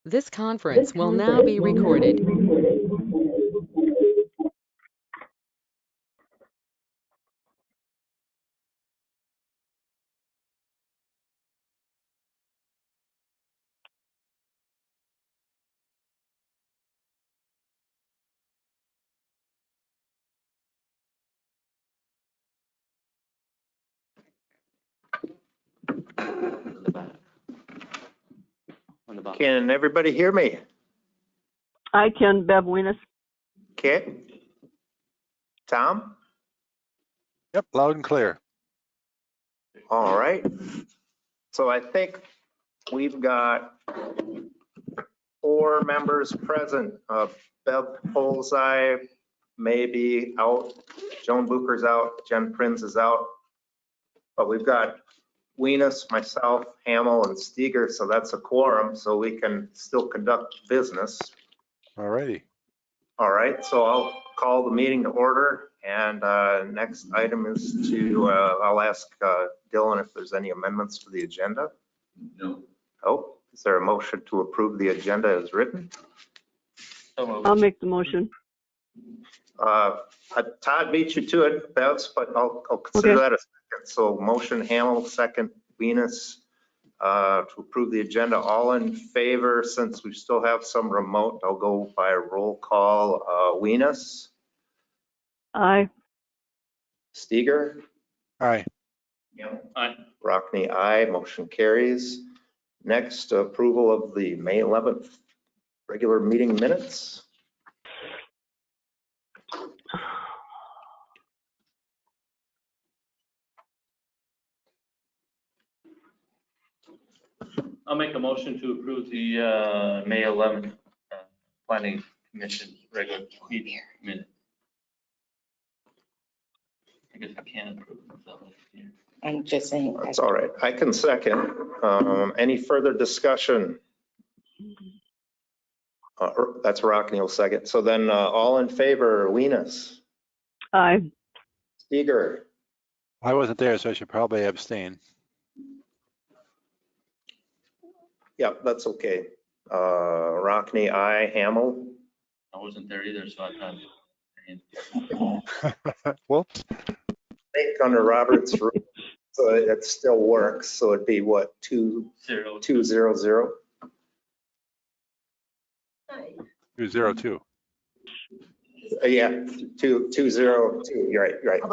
This conference will now be recorded. Can everybody hear me? I can, Bev Winas. Okay. Tom? Yep, loud and clear. All right. So I think we've got 4 members present. Bev Polzai may be out. Joan Bucher's out. Jen Prinz is out. But we've got Winas, myself, Hamel, and Steger. So that's a quorum. So we can still conduct business. All righty. All right. So I'll call the meeting to order. And next item is to, I'll ask Dylan if there's any amendments to the agenda. No. Oh, is there a motion to approve the agenda as written? I'll make the motion. Todd beat you to it, Bevs, but I'll consider that a second. So motion Hamel, second Winas, to approve the agenda. All in favor, since we still have some remote, I'll go by a roll call. Winas? Aye. Steger? Aye. Aye. Rockne, aye. Motion carries. Next, approval of the May 11th regular meeting minutes. I'll make a motion to approve the May 11th Planning Commission regular meeting minute. I guess I can't approve it. I'm just saying. That's all right. I can second. Any further discussion? That's Rockne will second. So then all in favor, Winas, Aye. Steger, I wasn't there, so I should probably abstain. yep, that's okay. Rockne, aye. Hamel, I wasn't there either, so I thought. Whoops. I think under Robert's rule, so it still works. So it'd be what, 0. 2-0-0? 202. Yeah, 2-0-2. You're right, right. I'm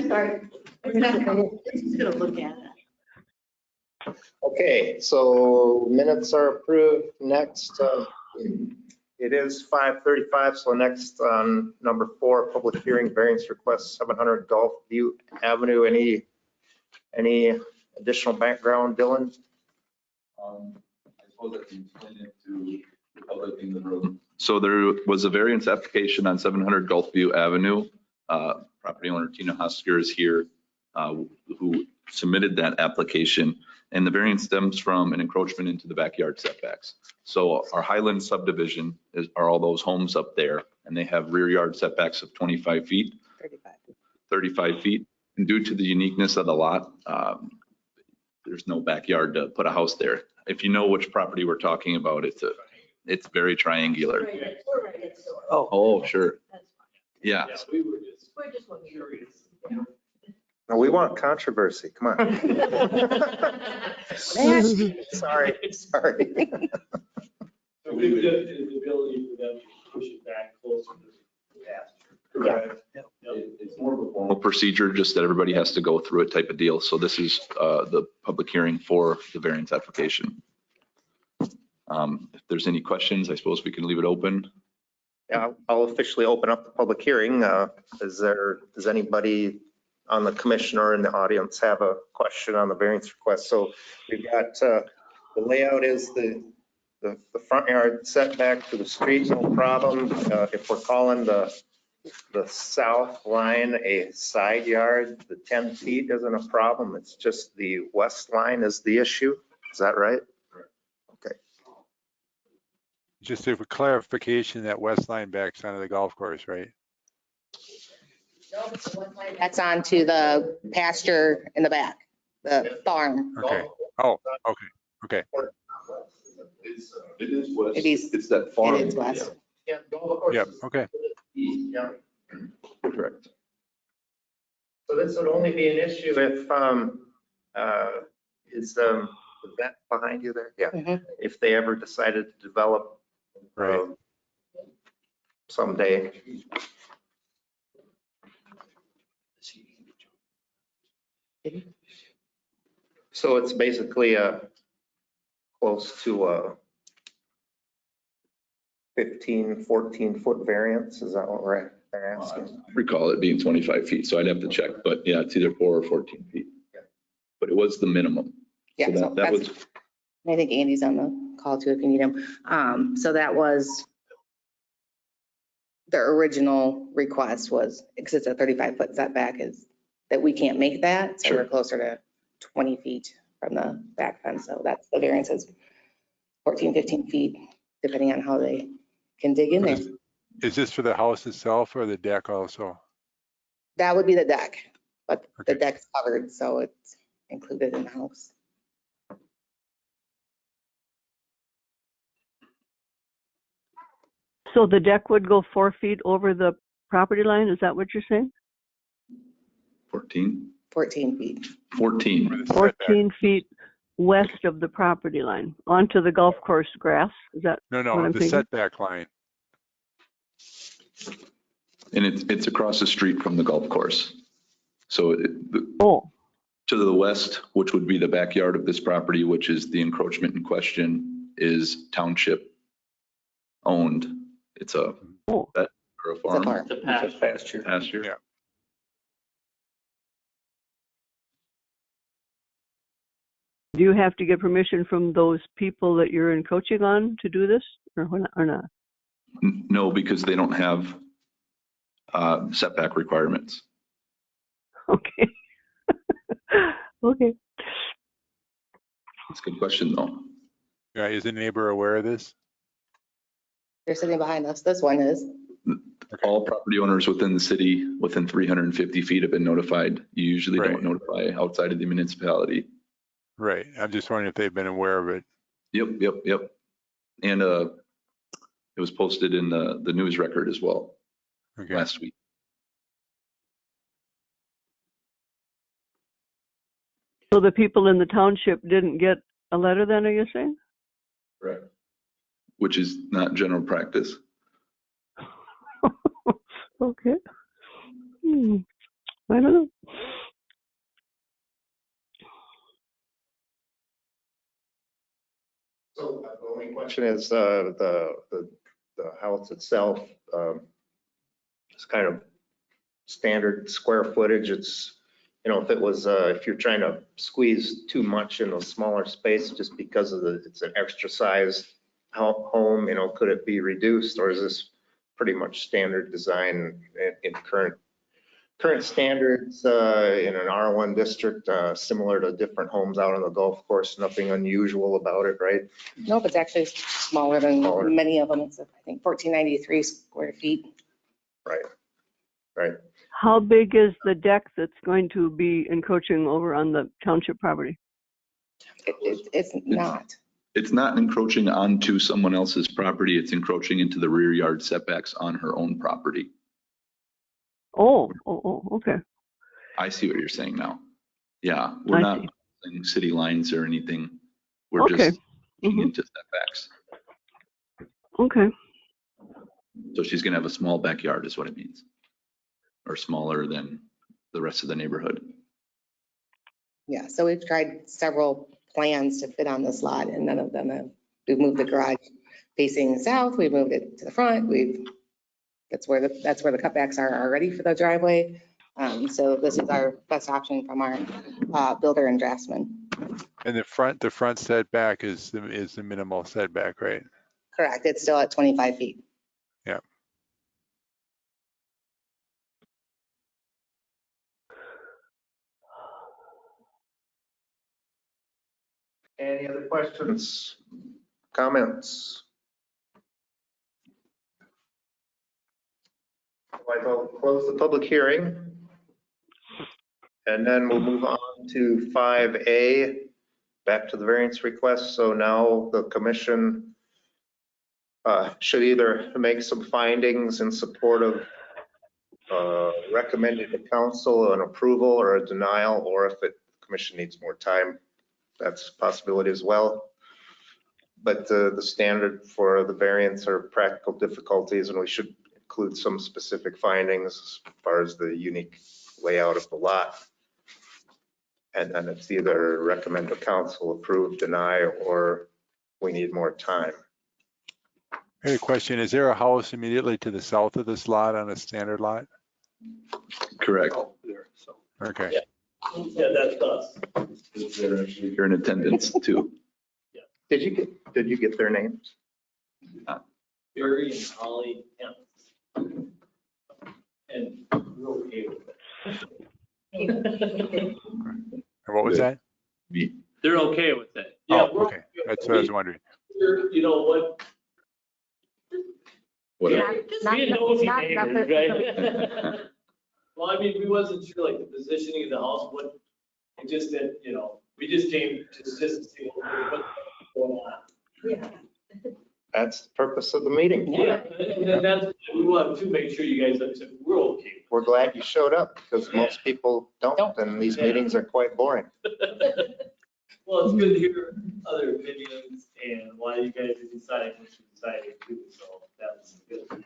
sorry. We're just gonna look at it. Okay, so minutes are approved. Next, it is 5:35, so next on number 4, public hearing variance request 700 Gulf View Avenue. Any additional background, Dylan? I suppose I can explain it to the public in the room. So there was a variance application on 700 Gulfview Avenue. Property owner Tina Husker is here, who submitted that application. And the variance stems from an encroachment into the backyard setbacks. So our Highland subdivision are all those homes up there, and they have rear yard setbacks of 25 feet, 35 feet. And due to the uniqueness of the lot, there's no backyard to put a house there. If you know which property we're talking about, it's very triangular. Oh, sure. Yeah. We're just curious. No, we want controversy. Come on. Sorry. So we've got the ability for them to push it back closer to the pasture. It's more of a formal procedure, just that everybody has to go through it type of deal. So this is the public hearing for the variance application. If there's any questions, I suppose we can leave it open. Yeah, I'll officially open up the public hearing. Does anybody on the commission or in the audience have a question on the variance request? So we've got, the layout is the front yard setback to the street, no problem. If we're calling the south line a side yard, the 10 feet isn't a problem. It's just the west line is the issue. Is that right? Okay. Just for clarification, that west line backs onto the golf course, right? That's onto the pasture in the back, the farm. Okay. Oh, okay. It is west. It is- It's that farm. It is west. Yeah, golf course Yep, is okay. Yeah. Correct. So this would only be an issue if, is the vet behind you there? Yeah. Mhm. If they ever decided to develop Right. someday. So it's basically close to a 15, 14-foot variance, is that what we're asking? Recall it being 25 feet, so I'd have to check, but yeah, it's either 4 or 14 feet. But it was the minimum. Yeah, So so that was, that's, I think Andy's on the call too if you need him. So that was, the original request was, because it's a 35-foot setback, is that we can't make that. So Sure. we're closer to 20 feet from the back fence. So that's the variance is 14, 15 feet, depending on how they can dig in there. Is this for the house itself or the deck also? That would be the deck, but the Okay. deck's covered, so it's included in the house. So the deck would go 4 feet over the property line? Is that what you're saying? 14, 14 feet. 14. For the setback? 14 feet west of the property line onto the golf course grass? Is that No, what no, I'm the thinking? setback line. And it's across the street from the golf course. So Oh, to the west, which would be the backyard of this property, which is the encroachment in question, is township owned. It's a oh. vet or a It's a farm. farm. The pasture. Pasture. Yeah. Do you have to get permission from those people that you're encroaching on to do this or not? No, because they don't have setback requirements. Okay. Okay. It's a good question, though. Yeah, is the neighbor aware of this? They're sitting behind us. This one is. Okay. All property owners within the city, within 350 feet have been notified. You usually Right. don't notify outside of the municipality. Right. I'm just wondering if they've been aware of it. Yep. And it was posted in the news record as well Okay. last week. So the people in the township didn't get a letter then, are you saying? Correct. Which is not general practice. Okay. I don't know. So the only question is, the house itself, it's kind of standard square footage. It's, if it was, if you're trying to squeeze too much in a smaller space just because of it's an extra size home, could it be reduced, or is this pretty much standard design in current standards in an R1 district, similar to different homes out on the golf course? Nothing unusual about it, right? Nope, it's actually smaller than Smaller. many of them. It's, I think, 1493 square feet. Right. How big is the deck that's going to be encroaching over on the township property? It's not. It's not encroaching onto someone else's property. It's encroaching into the rear yard setbacks on her own property. Oh, okay. I see what you're saying now. Yeah, we're I not see. using city lines or anything. We're Okay. just looking Mhm. into setbacks. Okay. So she's gonna have a small backyard is what it means. Or smaller than the rest of the neighborhood. Yeah, so we've tried several plans to fit on this lot and none of them have. We've moved the garage facing south, we've moved it to the front, that's where the cutbacks are already for the driveway. So this is our best option from our builder and draftsman. And the front setback is the minimal setback, right? Correct, it's still at 25 feet. Yeah. Any other questions, comments? Otherwise, I'll close the public hearing. And then we'll move on to 5A, back to the variance request. So now the commission should either make some findings in support of recommended to council an approval or a denial, or if the commission needs more time, that's a possibility as well. But the standard for the variance are practical difficulties, and we should include some specific findings as far as the unique layout of the lot. And then it's either recommend to council, approve, deny, or we need more time. I had a question. Is there a house immediately to the south of this lot on a standard lot? Correct. Okay. Yeah, that's us. You're in attendance too. Did you get their names? Barry and Holly Hemp. And we're okay with it. And what was that? They're okay with it. Yeah, Oh, okay. That's what I was wondering. You know what? Whatever. Being nosy neighbors, right? Well, I mean, we wasn't sure like the positioning of the house, what, it just that, you know, we just came to just to see what's going on. Yeah. That's the purpose of the meeting. Yeah, and that's, we want to make sure you guys understand, we're okay. We're glad you showed up because most people don't, and these meetings are quite boring. Well, it's good to hear other opinions and why you guys decided what you decided to do, so that's good.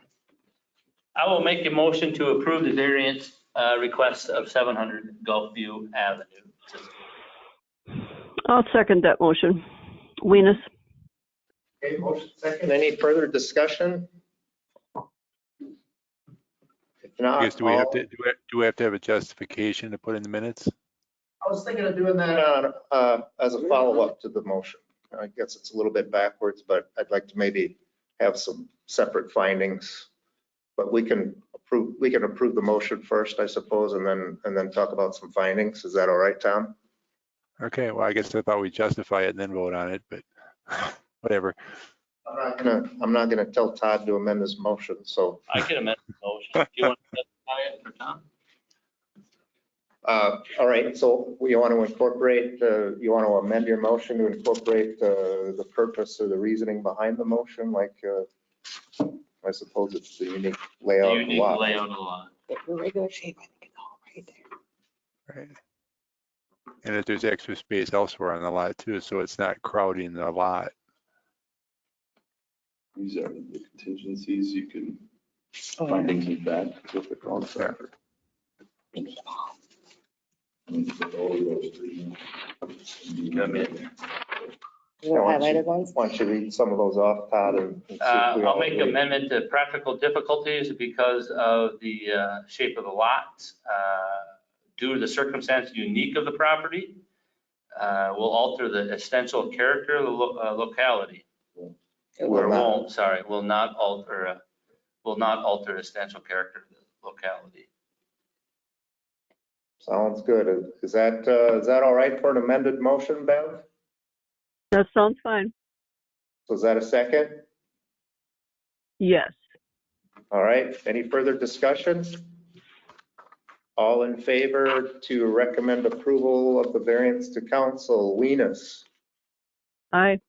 I will make a motion to approve the variance request of 700 Gulfview Avenue. I'll second that motion. Venus. Okay, motion second. Any further discussion? If not, I guess do we have to have a justification to put in the minutes? I was thinking of doing that as a follow-up to the motion. I guess it's a little bit backwards, but I'd like to maybe have some separate findings. But we can approve the motion first, I suppose, and then talk about some findings. Is that all right, Tom? Okay, well, I guess I thought we'd justify it and then vote on it, but whatever. I'm not gonna tell Todd to amend his motion, so. I can amend the motion. Do you want to specify it for Tom? All right, so you want to incorporate, you want to amend your motion to incorporate the purpose or the reasoning behind the motion, like I suppose it's the unique The layout of the unique lot. layout of the lot. The regular shape, I think it's all right there. Right. And if there's extra space elsewhere on the lot too, so it's not crowding the lot. These are the contingencies you can Oh, find things like that. So if it calls for- Come in. The highlighted ones? Why don't you read some of those off, Todd? And see if we all I'll make agree. amendment to practical difficulties because of the shape of the lot. Due to the circumstance unique of the property, will alter the essential character of the locality. It Or will not. won't, sorry, will not alter essential character of the locality. Sounds good. Is that all right for an amended motion, Bev? That sounds fine. So is that a second? Yes. All right, any further discussion? All in favor to recommend approval of the variance to council, Venus, Aye.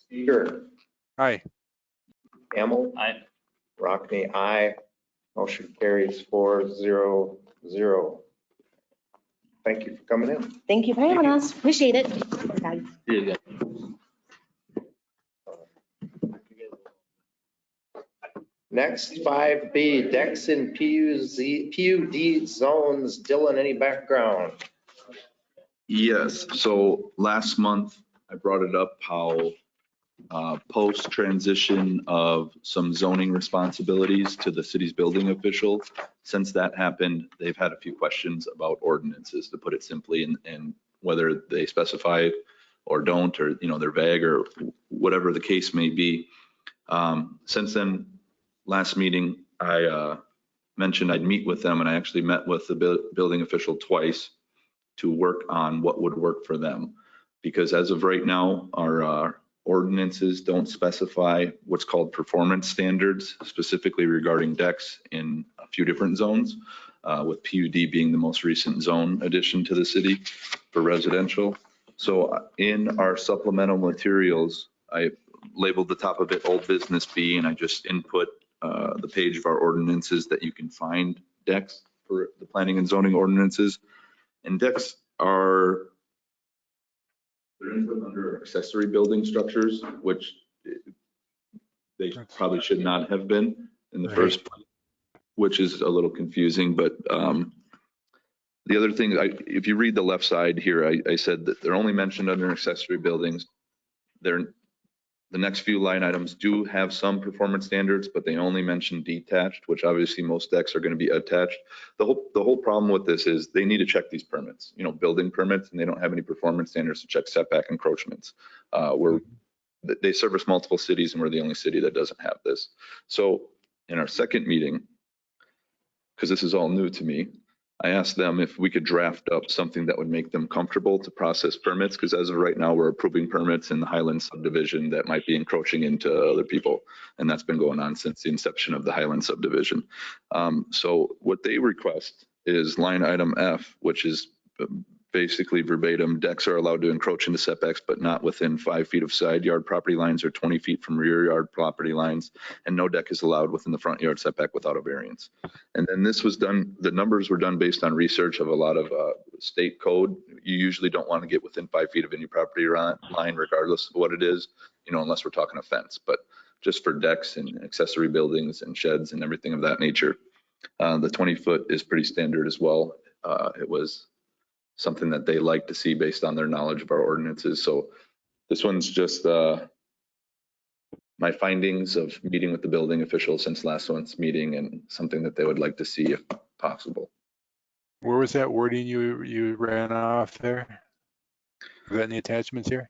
Seeger, Hi, Hamel, I, Rockne, aye. Motion carries 4-0-0. Thank you for coming in. Thank you for having us. Appreciate it. yeah, Next, 5B, decks in PUD zones. Dylan, any background? Yes, so last month I brought it up how post-transition of some zoning responsibilities to the city's building official, since that happened, they've had a few questions about ordinances, to put it simply, and whether they specify or don't, or, you know, they're vague or whatever the case may be. Since then, last meeting, I mentioned I'd meet with them, and I actually met with the building official twice to work on what would work for them. Because as of right now, our ordinances don't specify what's called performance standards, specifically regarding decks in a few different zones, with PUD being the most recent zone addition to the city for residential. So in our supplemental materials, I labeled the top of it Old Business B, and I just input the page of our ordinances that you can find decks for the planning and zoning ordinances. And decks are, they're input under accessory building structures, which they probably should not have been in the first place, which is a little confusing. But the other thing, if you read the left side here, I said that they're only mentioned under accessory buildings. The next few line items do have some performance standards, but they only mention detached, which obviously most decks are going to be attached. The whole problem with this is they need to check these permits, building permits, and they don't have any performance standards to check setback encroachments. They service multiple cities, and we're the only city that doesn't have this. So in our second meeting, because this is all new to me, I asked them if we could draft up something that would make them comfortable to process permits, because as of right now, we're approving permits in the Highland subdivision that might be encroaching into other people. And that's been going on since the inception of the Highland subdivision. So what they request is line item F, which is basically verbatim, decks are allowed to encroach into setbacks, but not within 5 feet of side yard property lines or 20 feet from rear yard property lines. And no deck is allowed within the front yard setback without a variance. And then this was done, the numbers were done based on research of a lot of state code. You usually don't want to get within 5 feet of any property line, regardless of what it is, unless we're talking a fence. But just for decks and accessory buildings and sheds and everything of that nature, the 20 foot is pretty standard as well. It was something that they like to see based on their knowledge of our ordinances. So this one's just my findings of meeting with the building official since last month's meeting, and something that they would like to see if possible. Where was that wording you ran off there? Is that in the attachments here?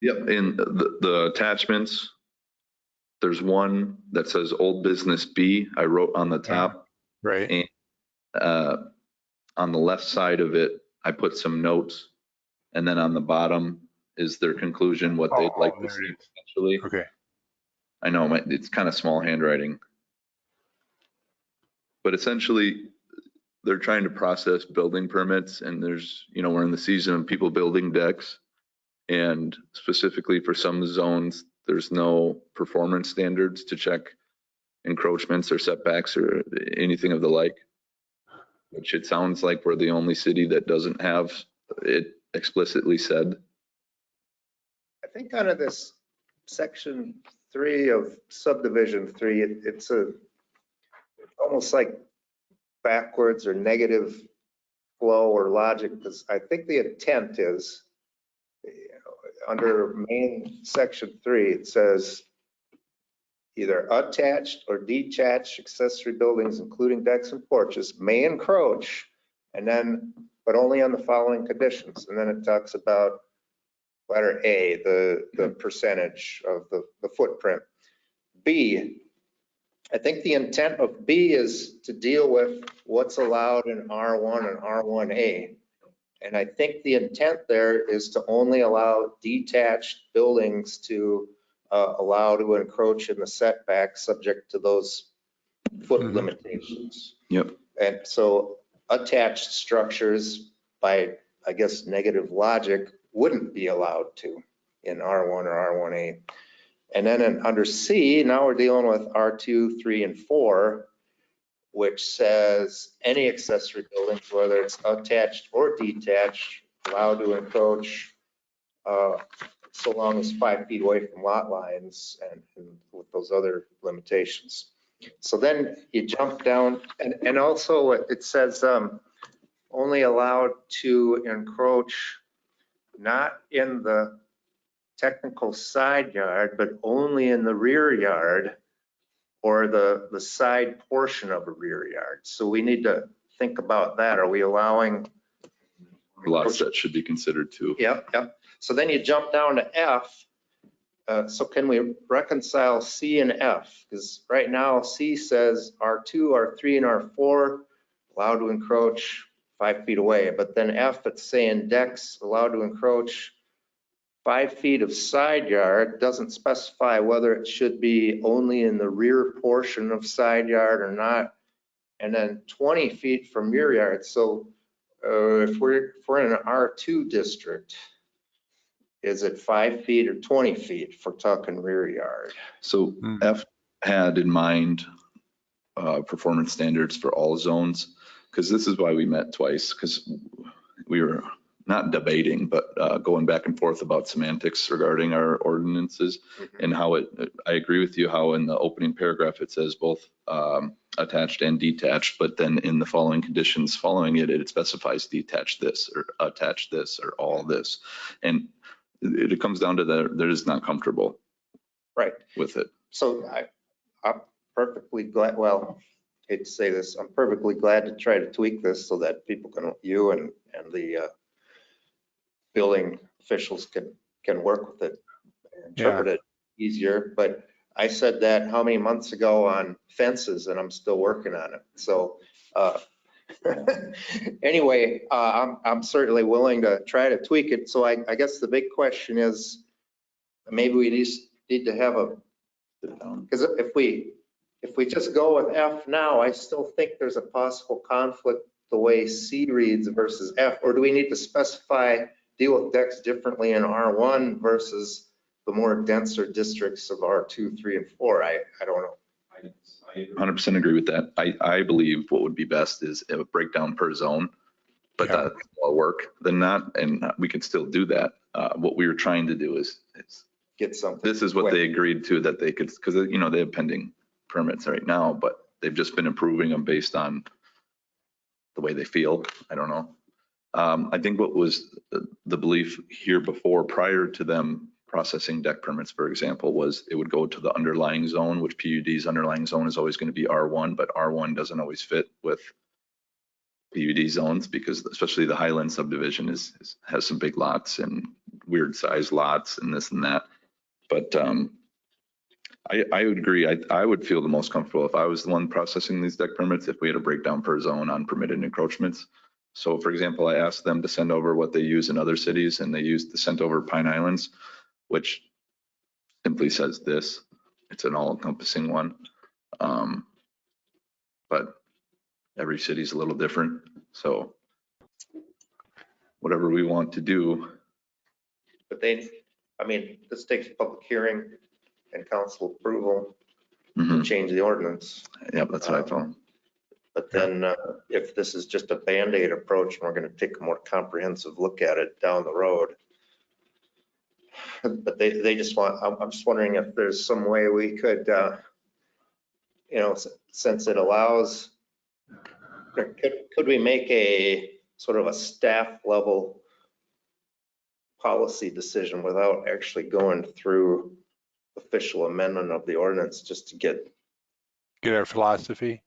Yep, in the attachments, there's one that says Old Business B. I wrote on the top. Right. And on the left side of it, I put some notes, and then on the bottom is their conclusion, what they'd like to see potentially. Okay. I know it's kind of small handwriting, but essentially they're trying to process building permits, and there's, we're in the season of people building decks, and specifically for some zones, there's no performance standards to check encroachments or setbacks or anything of the like. Which it sounds like we're the only city that doesn't have it explicitly said. I think under this section 3 of subdivision 3, it's almost like backwards or negative flow or logic, because I think the intent is under main section 3, it says either attached or detached accessory buildings, including decks and porches, may encroach, and then, but only on the following conditions. And then it talks about letter A, the percentage of the footprint. B, I think the intent of B is to deal with what's allowed in R1 and R1A. And I think the intent there is to only allow detached buildings to allow to encroach in the setback subject to those foot limitations. Yep. And so attached structures, by, I guess, negative logic, wouldn't be allowed to in R1 or R1A. And then under C, now we're dealing with R2, 3, and 4, which says any accessory buildings, whether it's attached or detached, allowed to encroach so long as 5 feet away from lot lines, and with those other limitations. So then you jump down, and also it says only allowed to encroach not in the technical side yard, but only in the rear yard or the side portion of a rear yard. So we need to think about that. Are we allowing? Lots that should be considered too. Yep, yep. So then you jump down to F. So can we reconcile C and F? Because right now C says R2, R3, and R4 allowed to encroach 5 feet away. But then F, it's saying decks allowed to encroach 5 feet of side yard, doesn't specify whether it should be only in the rear portion of side yard or not. And then 20 feet from rear yard. So if we're in an R2 district, is it 5 feet or 20 feet if we're talking rear yard? So F had in mind performance standards for all zones, because this is why we met twice, because we were not debating, but going back and forth about semantics regarding our ordinances and how I agree with you how in the opening paragraph it says both attached and detached, but then in the following conditions following it, it specifies detached this or attached this or all this. And it comes down to that they're just not comfortable Right. with it. So I'm perfectly glad, well, hate to say this, I'm perfectly glad to try to tweak this so that people can, you and the building officials can work with it, interpret it easier. But I said that how many months ago on fences, and I'm still working on it. So anyway, I'm certainly willing to try to tweak it. So I guess the big question is, maybe we just need to have a, because if we just go with F now, I still think there's a possible conflict the way C reads versus F, or do we need to specify deal with decks differently in R1 versus the more denser districts of R2, 3, and 4? I don't know. I 100% agree with that. I believe what would be best is a breakdown per zone, but that's more work than not, and we can still do that. What we were trying to do is Get something. this is what they agreed to, that they could, because they have pending permits right now, but they've just been approving them based on the way they feel. I don't know. I think what was the belief here before, prior to them processing deck permits, for example, was it would go to the underlying zone, which PUD's underlying zone is always going to be R1, but R1 doesn't always fit with PUD zones, because especially the Highland subdivision has some big lots and weird size lots and this and that. But I would agree. I would feel the most comfortable if I was the one processing these deck permits, if we had a breakdown per zone on permitted encroachments. So for example, I asked them to send over what they use in other cities, and they sent over Pine Islands, which simply says this. It's an all-encompassing one. But every city's a little different. So whatever we want to do. But this takes public hearing and council approval to change the ordinance. Yep, that's what I thought. But then if this is just a Band-Aid approach, and we're going to take a more comprehensive look at it down the road. But they just want, I'm just wondering if there's some way we could, since it allows, could we make a sort of a staff level policy decision without actually going through official amendment of the ordinance, just to get our philosophy.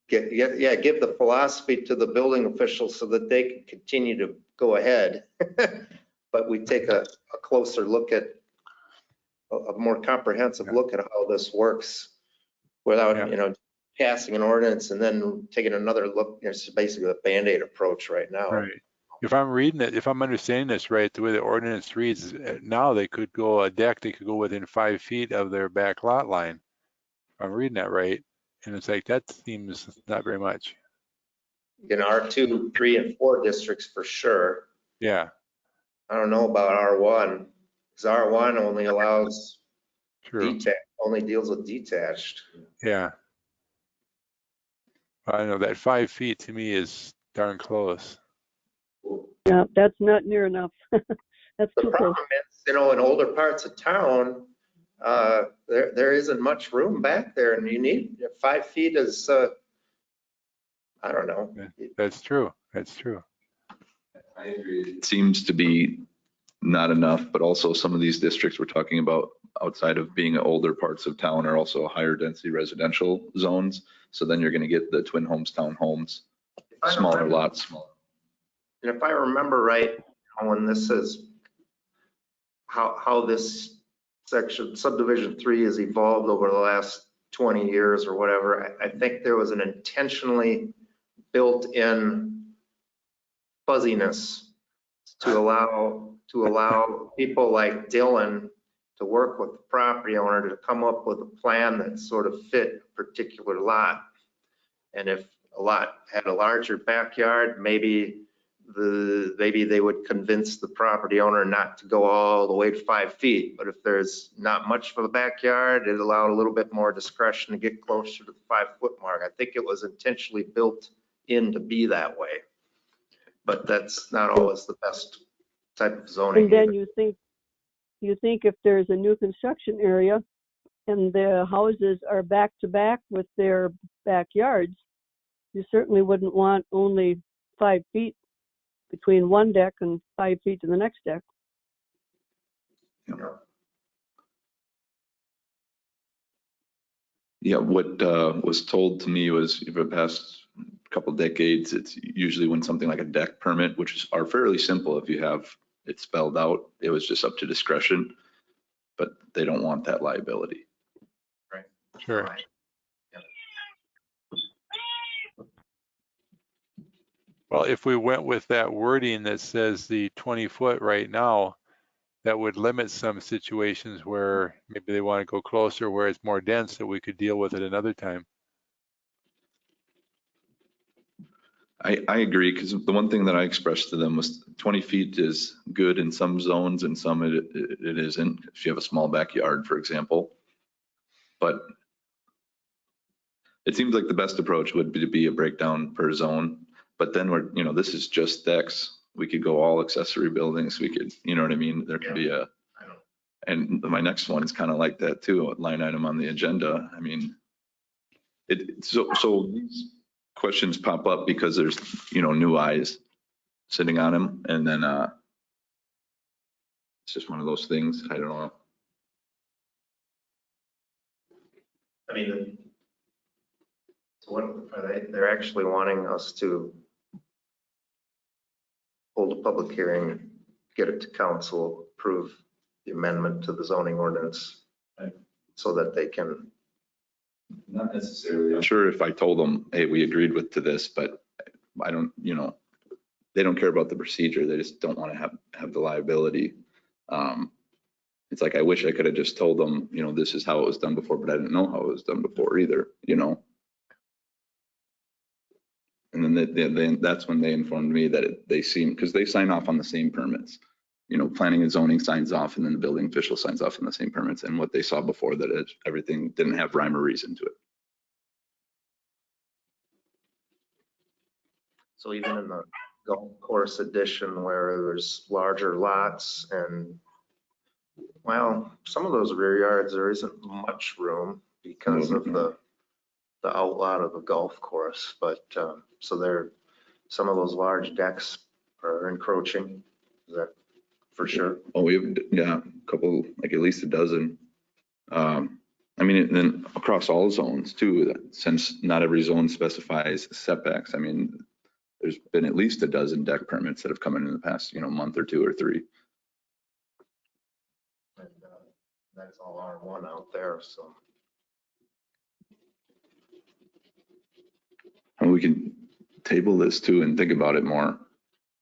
give the philosophy to the building officials so that they can continue to go ahead. But we take a closer look at, a more comprehensive look at how this works without, passing an ordinance and then taking another look. It's basically a Band-Aid approach right now. Right. If I'm reading it, if I'm understanding this right, the way the ordinance reads, now they could go they could go within 5 feet of their back lot line. If I'm reading that right. And it's like, that seems not very much. In R2, 3, and 4 districts for sure. Yeah. I don't know about R1, because R1 only allows True. only deals with detached. Yeah. I know that 5 feet to me is darn close. Yeah, that's not near enough. That's The too close. problem is, in older parts of town, there isn't much room back there, and you need 5 feet is, I don't know. That's true. That's true. I agree. It seems to be not enough, but also some of these districts we're talking about outside of being older parts of town are also higher density residential zones. So then you're going to get the twin homes, townhomes, smaller lots. And if I remember right, when this is how this section, subdivision 3 has evolved over the last 20 years or whatever, I think there was an intentionally built-in fuzziness to allow to allow people like Dylan to work with the property owner to come up with a plan that sort of fit a particular lot. And if a lot had a larger backyard, maybe they would convince the property owner not to go all the way to 5 feet. But if there's not much for the backyard, it allowed a little bit more discretion to get closer to the 5-foot mark. I think it was intentionally built in to be that way. But that's not always the best type of zoning. And then either. you think if there's a new construction area and the houses are back to back with their backyards, you certainly wouldn't want only 5 feet between one deck and 5 feet to the next deck. Yeah, what was told to me was for the past couple decades, it's usually when something like a deck permit, which are fairly simple if you have it spelled out, it was just up to discretion, but they don't want that liability. Sure. Right. Well, if we went with that wording that says the 20-foot right now, that would limit some situations where maybe they want to go closer, where it's more dense, that we could deal with it another time. I agree, because the one thing that I expressed to them was 20 feet is good in some zones and some it isn't. If you have a small backyard, for example. But it seems like the best approach would be to be a breakdown per zone. But then we're, this is just decks. We could go all accessory buildings. We could, you know what I mean? There could be and my next one is kind of like that too, a line item on the agenda. I mean, so these questions pop up because there's, new eyes sitting on them. And then it's just one of those things. I don't know. I mean, so what are they? They're actually wanting us to hold a public hearing, get it to council, approve the amendment to the zoning ordinance, so that they can. Not necessarily. I'm sure if I told them, hey, we agreed to this, but I don't, they don't care about the procedure. They just don't want to have the liability. It's like, I wish I could have just told them, this is how it was done before, but I didn't know how it was done before either, And then that's when they informed me that they seem, because they sign off on the same permits. Planning and zoning signs off, and then the building official signs off on the same permits. And what they saw before, that everything didn't have rhyme or reason to it. So even in the golf course edition where there's larger lots and, well, some of those rear yards, there isn't much room because of the outlot of the golf course. But so some of those large decks are encroaching. Is that for sure? Oh, we have, a couple, like at least a dozen. I mean, and then across all zones too, since not every zone specifies setbacks. I mean, there's been at least a dozen deck permits that have come in the past, month or 2 or 3. And that's all R1 out there, so. And we can table this too and think about it more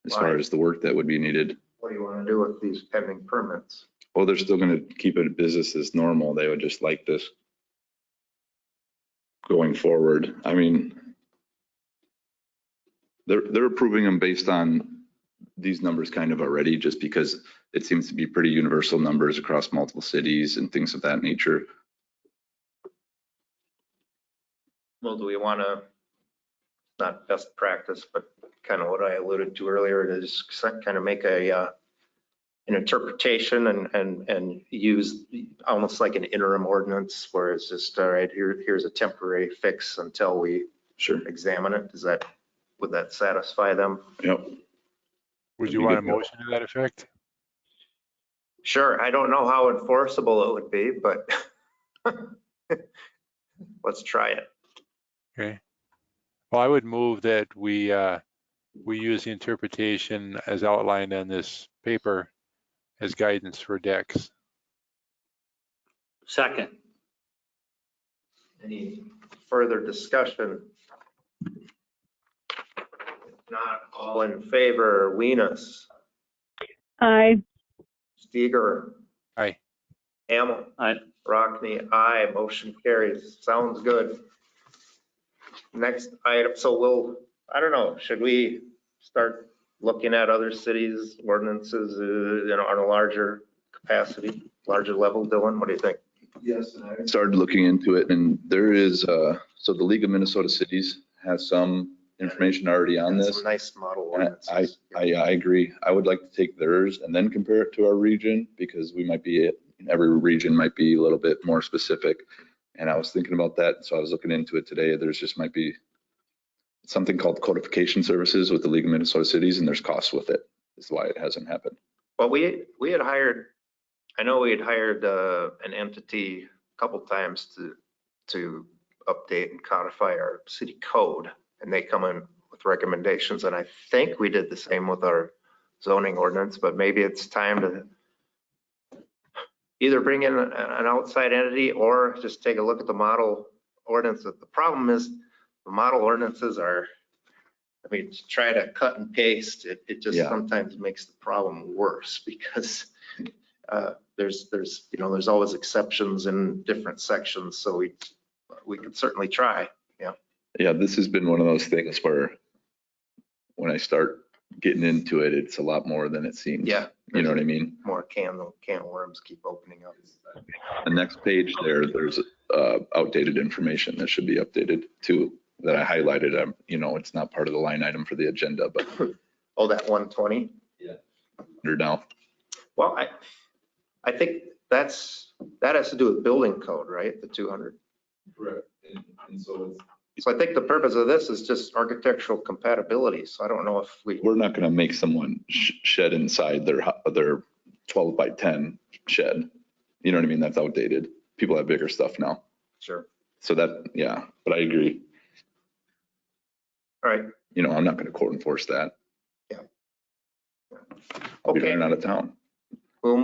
as far as the work that would be needed. What do you want to do with these pending permits? Well, they're still going to keep it business as normal. They would just like this going forward. I mean, they're approving them based on these numbers kind of already, just because it seems to be pretty universal numbers across multiple cities and things of that nature. Well, do we want to, not best practice, but kind of what I alluded to earlier, to just kind of make an interpretation and use almost like an interim ordinance where it's just, all right, here's a temporary fix until we examine it. Would that satisfy them? Yep. Would you want a motion to that effect? Sure. I don't know how enforceable it would be, but let's try it. Okay. Well, I would move that we use the interpretation as outlined on this paper as guidance for decks. Second. Any further discussion? If not, all in favor, Wenas, Aye. Steger. Aye. Hamel. Aye. Rockne, aye. Motion carries. Sounds good. Next item, so I don't know, should we start looking at other cities' ordinances, on a larger capacity, larger level? Dylan, what do you think? Yes, and I started looking into it, and there is, so the League of Minnesota Cities has some information already on this. Some nice model And ordinances. I agree. I would like to take theirs and then compare it to our region, because we might be, every region might be a little bit more specific. And I was thinking about that, so I was looking into it today. There's just might be something called codification services with the League of Minnesota Cities, and there's costs with it. Is why it hasn't happened. Well, we had hired, I know we had hired an entity a couple times to update and codify our city code, and they come in with recommendations, and I think we did the same with our zoning ordinance, but maybe it's time to either bring in an outside entity or just take a look at the model ordinance. The problem is the model ordinances are, I mean, to try to cut and paste, it just Yeah. sometimes makes the problem worse, because there's always exceptions in different sections. So we could certainly try. Yeah, this has been one of those things where when I start getting into it, it's a lot more than it seems. Yeah. You know what I mean? More can worms keep opening up. The next page there's outdated information that should be updated too, that I highlighted. It's not part of the line item for the agenda, but Oh, that 120? under now. Well, I think that has to do with building code, right? The 200. Correct. And so So I think the purpose of this is just architectural compatibility. So I don't know if we're not going to make someone shed inside their 12 by 10 shed. You know what I mean? That's outdated. People have bigger stuff now. Sure. So yeah, but I agree. All right. I'm not going to court enforce that. Yeah. I'll be Okay. running out of town. We'll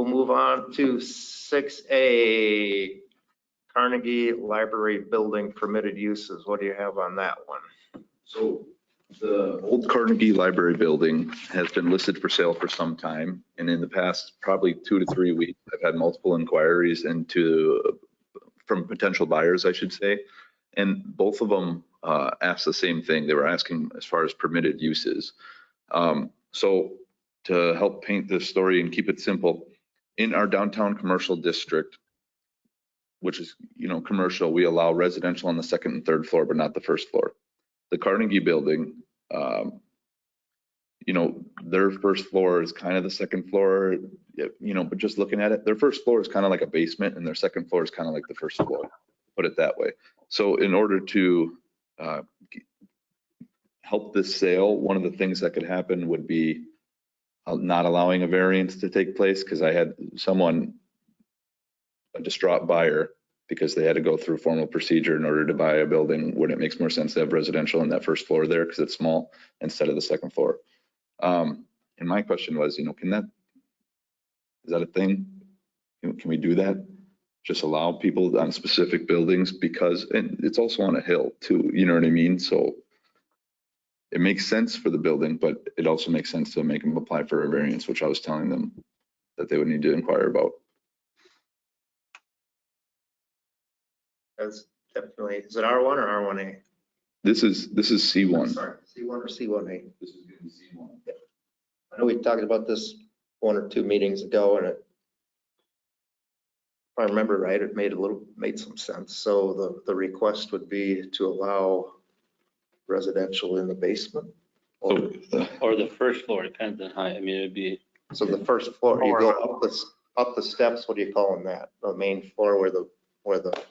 move on to 6A, Carnegie Library Building Permitted Uses. What do you have on that one? So the old Carnegie Library building has been listed for sale for some time. And in the past, probably 2 to 3 weeks, I've had multiple inquiries from potential buyers, I should say. And both of them asked the same thing. They were asking as far as permitted uses. So to help paint this story and keep it simple, in our downtown commercial district, which is, commercial, we allow residential on the second and third floor, but not the first floor. The Carnegie building, their first floor is kind of the second floor, but just looking at it, their first floor is kind of like a basement and their second floor is kind of like the first floor, put it that way. So in order to help this sale, one of the things that could happen would be not allowing a variance to take place, because I had a distraught buyer, because they had to go through formal procedure in order to buy a building when it makes more sense to have residential in that first floor there because it's small instead of the second floor. And my question was, is that a thing? Can we do that? Just allow people on specific buildings, and it's also on a hill too, you know what I mean? So it makes sense for the building, but it also makes sense to make them apply for a variance, which I was telling them that they would need to inquire about. That's definitely, is it R1 or R1A? This is C1. Sorry, C1 or C1A? This is going to be C1. I know we talked about this 1 or 2 meetings ago, and if I remember right, it made some sense. So the request would be to allow residential in the basement. Or the first floor, depends on how, it'd be. So the first floor, you go up the steps, what do you call that? The main floor where the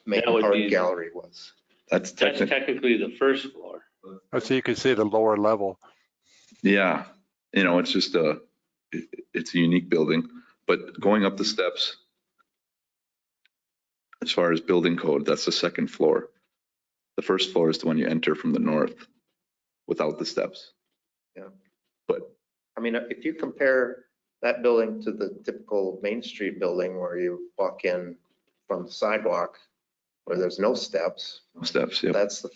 main That would art be- gallery was. That's technically the first floor. So you could say the lower level. Yeah, it's just it's a unique building, but going up the steps, as far as building code, that's the second floor. The first floor is the one you enter from the north without the steps. Yeah. But I mean, if you compare that building to the typical Main Street building where you walk in from the sidewalk where there's no steps, yeah, that's the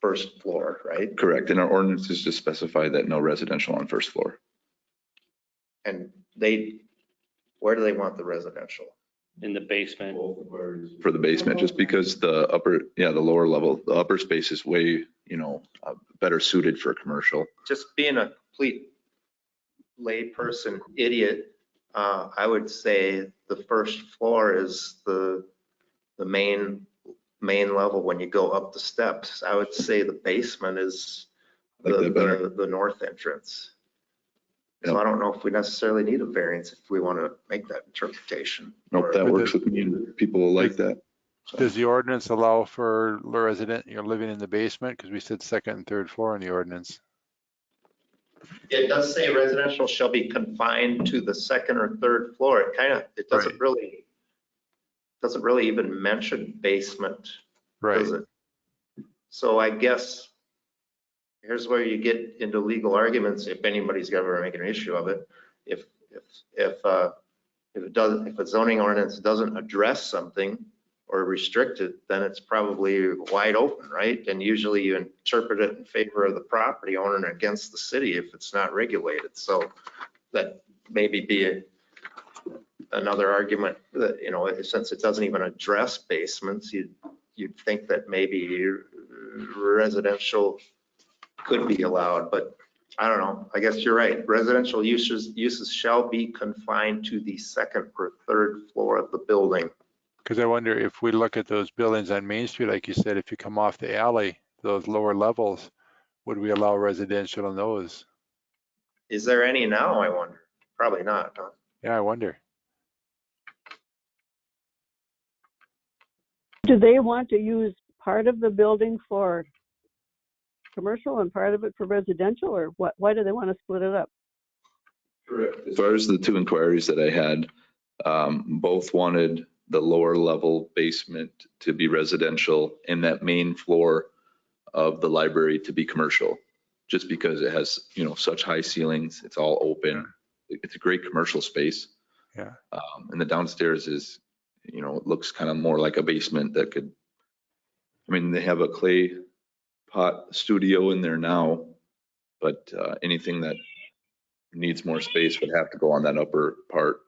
first floor, right? correct. And our ordinances just specify that no residential on first floor. And where do they want the residential? In the basement. For the basement, just because the lower level, the upper space is way, better suited for commercial. Just being a complete layperson idiot, I would say the first floor is the main level when you go up the steps. I would say the basement is Like that better. the north entrance. So Yep. I don't know if we necessarily need a variance if we want to make that interpretation. Nope, that works with me. People will like that. So, Does the ordinance allow for resident, you're living in the basement? Because we said second and third floor in the ordinance. It does say residential shall be confined to the second or third floor. It doesn't Right. really even mention basement, Right. does it? So I guess here's where you get into legal arguments if anybody's ever making an issue of it. If a zoning ordinance doesn't address something or restrict it, then it's probably wide open, right? And usually you interpret it in favor of the property owner and against the city if it's not regulated. So that maybe be another argument that, since it doesn't even address basements, you'd think that maybe residential could be allowed, but I don't know. I guess you're right. Residential uses shall be confined to the second or third floor of the building. Because I wonder if we look at those buildings on Main Street, like you said, if you come off the alley, those lower levels, would we allow residential in those? Is there any now, I wonder? Probably not, huh? Yeah, I wonder. Do they want to use part of the building for commercial and part of it for residential, or what? Why do they want to split it up? correct. As far as the two inquiries that I had, both wanted the lower level basement to be residential and that main floor of the library to be commercial, just because it has, such high ceilings. It's all open. It's a great commercial space. Yeah. And the downstairs is, it looks kind of more like a basement that could, they have a clay pot studio in there now, but anything that needs more space would have to go on that upper part.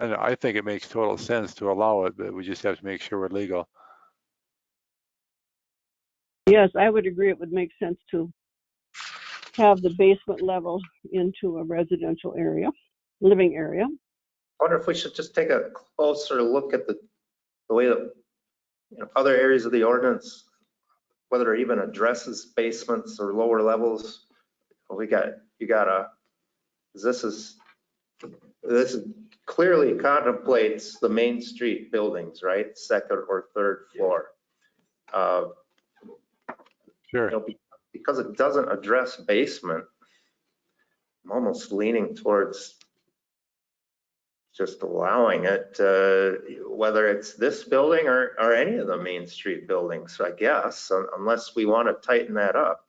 And I think it makes total sense to allow it, but we just have to make sure we're legal. Yes, I would agree. It would make sense to have the basement level into a residential area, living area. I wonder if we should just take a closer look at the way that other areas of the ordinance, whether it even addresses basements or lower levels. This clearly contemplates the Main Street buildings, right? Second or third floor. Sure. Because it doesn't address basement, I'm almost leaning towards just allowing it, whether it's this building or any of the Main Street buildings, I guess, unless we want to tighten that up.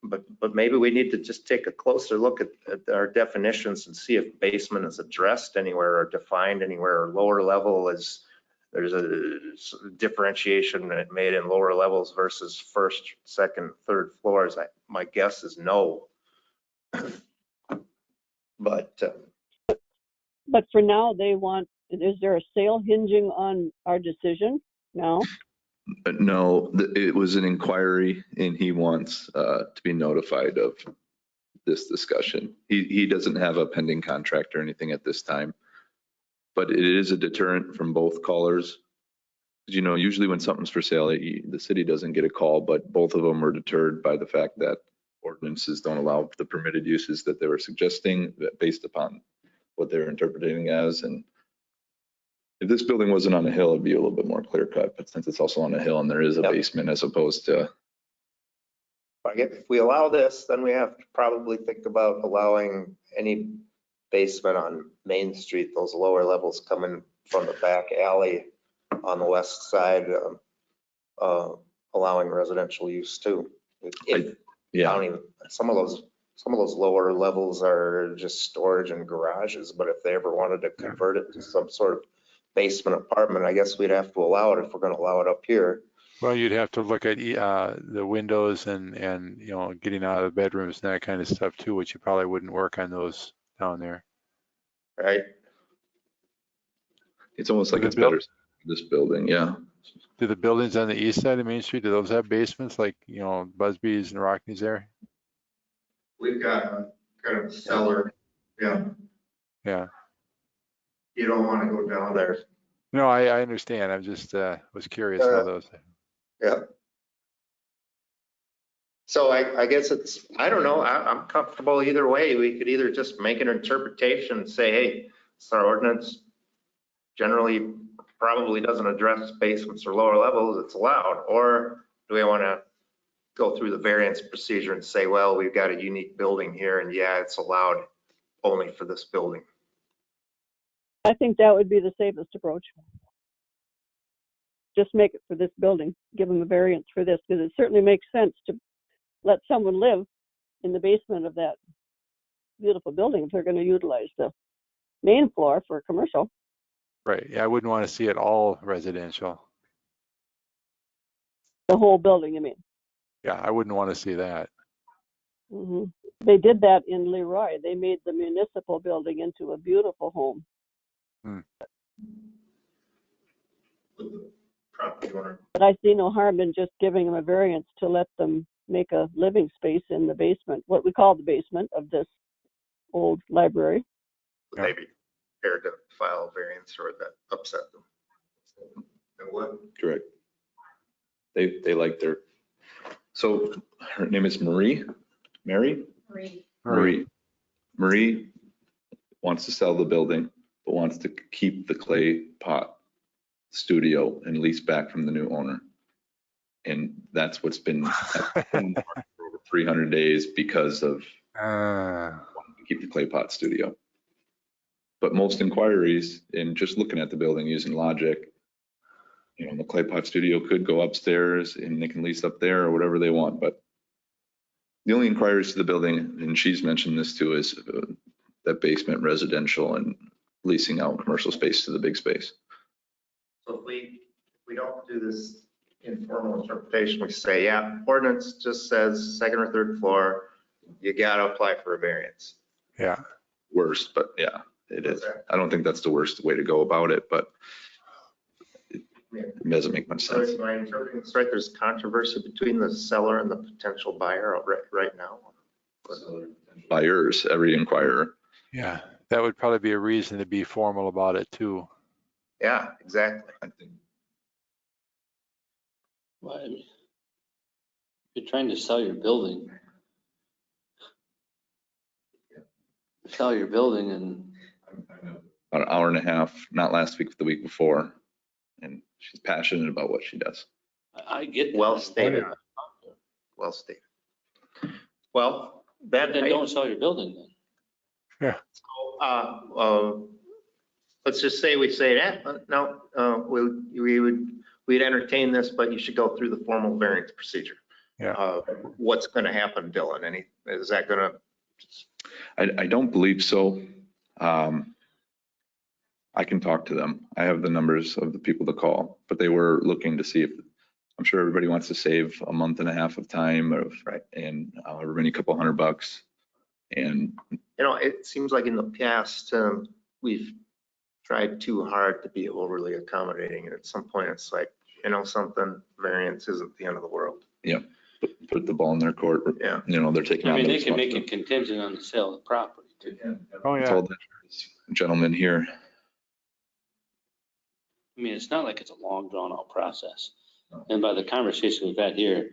But maybe we need to just take a closer look at our definitions and see if basement is addressed anywhere or defined anywhere, or lower level there's a differentiation made in lower levels versus first, second, third floors. My guess is no. But for now, is there a sale hinging on our decision now? No, it was an inquiry and he wants to be notified of this discussion. He doesn't have a pending contract or anything at this time, but it is a deterrent from both callers. Usually when something's for sale, the city doesn't get a call, but both of them were deterred by the fact that ordinances don't allow the permitted uses that they were suggesting based upon what they're interpreting as. And if this building wasn't on a hill, it'd be a little bit more clear cut, but since it's also on a hill and there is a basement as opposed to. if we allow this, then we have to probably think about allowing any basement on Main Street, those lower levels coming from the back alley on the west side, allowing residential use too. Some of those lower levels are just storage and garages, but if they ever wanted to convert it to some sort of basement apartment, I guess we'd have to allow it if we're going to allow it up here. Well, you'd have to look at the windows and, you know, getting out of the bedrooms and that kind of stuff too, which you probably wouldn't work on those down there. Right? It's almost like The it's buil- better, this building, yeah. Do the buildings on the east side of Main Street, do those have basements like, you know, Busby's and Rockneys there? We've got a kind of cellar. Yeah. Yeah. You don't want to go down there. No, I understand. I'm just was curious how those. Yeah. So I guess it's, I don't know, I'm comfortable either way. We could either just make an interpretation and say, hey, it's our ordinance. Generally, probably doesn't address basements or lower levels, it's allowed. Or do we want to go through the variance procedure and say, well, we've got a unique building here and yeah, it's allowed only for this building. I think that would be the safest approach. Just make it for this building, give them a variance for this, because it certainly makes sense to let someone live in the basement of that beautiful building if they're going to utilize the main floor for commercial. Right. Yeah, I wouldn't want to see it all residential. The whole building, you mean? Yeah, I wouldn't want to see that. Hmm. They did that in Leroy. They made the municipal building into a beautiful home. Property owner. But I see no harm in just giving them a variance to let them make a living space in the basement, what we call the basement of this old library. Would they be prepared to file a variance or would that upset them? And what? Correct. They like their, so her name is Marie? Mary? Marie wants to sell the building, but wants to keep the clay pot studio and lease back from the new owner. And that's what's been for over 300 days because of wanting to keep the clay pot studio. But most inquiries, in just looking at the building using logic, you know, the clay pot studio could go upstairs and they can lease up there or whatever they want. But the only inquiries to the building, and she's mentioned this too, is that basement residential and leasing out commercial space to the big space. So if we don't do this informal interpretation, we say, yeah, ordinance just says second or third floor, you got to apply for a variance. Yeah. Worst, but yeah, it is. I don't think that's the worst way to go about it, but it doesn't make much So sense. am I interpreting this right? There's controversy between the seller and the potential buyer right now. Buyers, every inquirer. Yeah. That would probably be a reason to be formal about it too. Yeah, exactly. I think. Well, I mean, if you're trying to sell your building, and About an hour and a half, not last week, but the week before. And she's passionate about what she does. I get that. Well stated. Well stated. Well, that. Then don't sell your building then. Let's just say we say that, no, we'd entertain this, but you should go through the formal variance procedure. Yeah. What's going to happen, Dylan? Is that going to? I don't believe so. I can talk to them. I have the numbers of the people to call, but they were looking to see if, I'm sure everybody wants to save a month and a half of time and however many couple $100. And it seems like in the past, we've tried too hard to be overly accommodating. And at some point it's like, something, variance isn't the end of the world. yeah, put the ball in their court. Yeah. They're taking I on mean, the they can make it responsibility. contingent on the sale of the property too. Oh, I yeah. told this gentleman here, I mean, it's not like it's a long drawn out process. And by the conversation we've had here,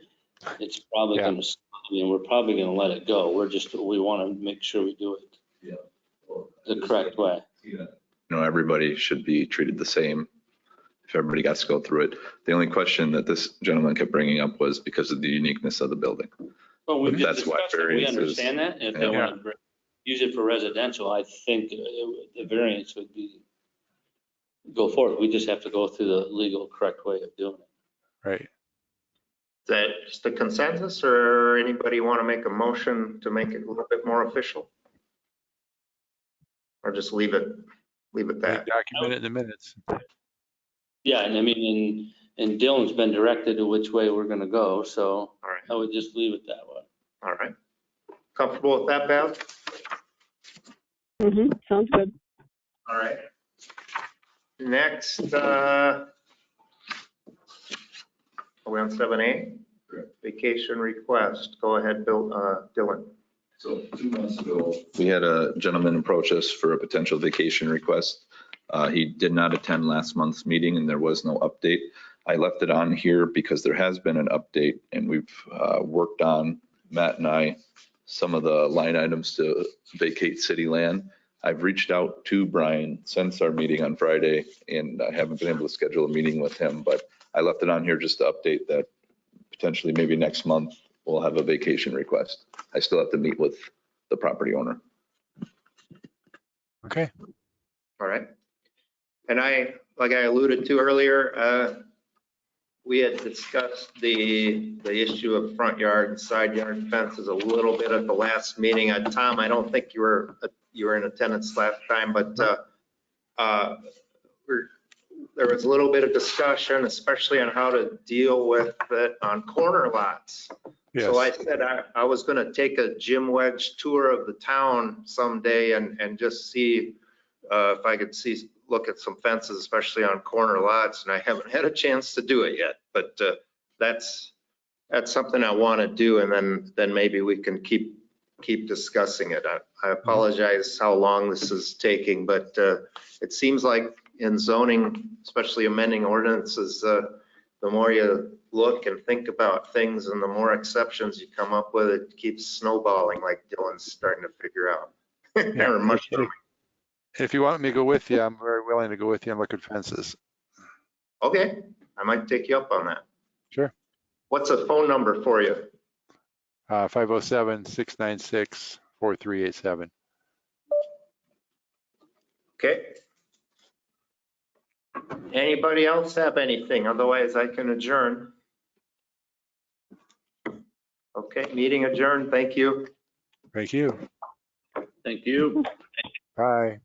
it's probably Yeah. going to, we're probably going to let it go. We want to make sure we do it the correct way. everybody should be treated the same if everybody got to go through it. The only question that this gentleman kept bringing up was because of the uniqueness of the building. Well, we But did that's why discuss it. We variance is- understand that. And if they Yeah. want to use it for residential, I think the variance would be, go for it. We just have to go through the legal correct way of doing it. Right. Is that just a consensus or anybody want to make a motion to make it a little bit more official? Or just leave it that? Document it in the minutes. Yeah, and I mean, And Dylan's been directed to which way we're gonna go, so All right, I would just leave it that way. all right. Comfortable with that, Bev? Sounds good. All right. Next, are we on 7A? Vacation request. Go ahead, Dylan. So 2 months ago, we had a gentleman approach us for a potential vacation request. He did not attend last month's meeting and there was no update. I left it on here because there has been an update and we've worked on, Matt and I, some of the line items to vacate city land. I've reached out to Brian since our meeting on Friday and I haven't been able to schedule a meeting with him, but I left it on here just to update that potentially maybe next month we'll have a vacation request. I still have to meet with the property owner. Okay. All right. And like I alluded to earlier, we had discussed the issue of front yard and side yard fences a little bit at the last meeting. Tom, I don't think you were in attendance last time, but there was a little bit of discussion, especially on how to deal with it on corner lots. Yes. So I said I was going to take a Jim Wedge tour of the town someday and just see if I could look at some fences, especially on corner lots. And I haven't had a chance to do it yet, but that's something I want to do. And then maybe we can keep discussing it. I apologize how long this is taking, but it seems like in zoning, especially amending ordinances, the more you look and think about things and the more exceptions you come up with, it keeps snowballing like Dylan's starting to figure out. Or mushrooming. If you want me to go with you, I'm very willing to go with you and look at fences. Okay, I might take you up on that. Sure. What's a phone number for you? 507-696-4387. Okay. Anybody else have anything? Otherwise, I can adjourn. Okay, meeting adjourned. Thank you. Thank you. Thank you. Bye.